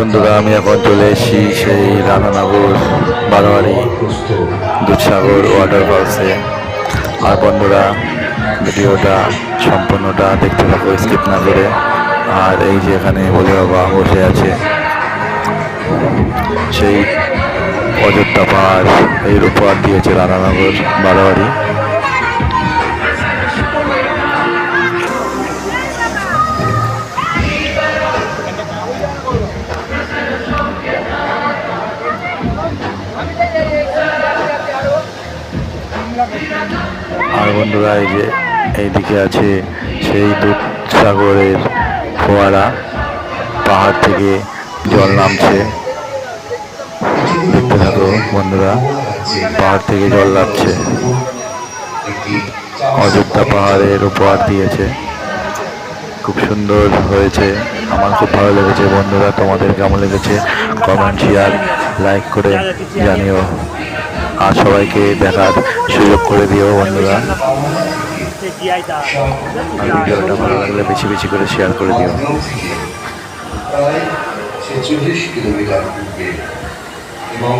বন্ধুরা, আমি এখন চলে এসেছি সেই রাধানগর বারোয়ারি দুধসাগর ওয়াটারফলসে। আর বন্ধুরা, ভিডিওটা সম্পূর্ণটা দেখতে থাকো স্কিপ না করে। আর এই যে এখানে বলে বাবা বসে আছে, সেই অযোধ্যা পাহাড় এর উপহার দিয়েছে রাধানগর বারোয়ারি। আর বন্ধুরা, এই যে এইদিকে আছে সেই দুধসাগরের ফোয়ারা, পাহাড় থেকে জল নামছে, দেখতে থাকো বন্ধুরা। পাহাড় থেকে জল নামছে, অযোধ্যা পাহাড়ের উপহার দিয়েছে, খুব সুন্দর হয়েছে। আমার খুব ভালো লেগেছে বন্ধুরা, তোমাদের কেমন লেগেছে কমেন্ট, শেয়ার, লাইক করে জানিও। আর সবাইকে দেখার সুযোগ করে দিও বন্ধুরা। আর ভিডিওটা ভালো লাগলে বেশি বেশি করে শেয়ার করে দিও। প্রায় 46 কিলোমিটার দূরে এবং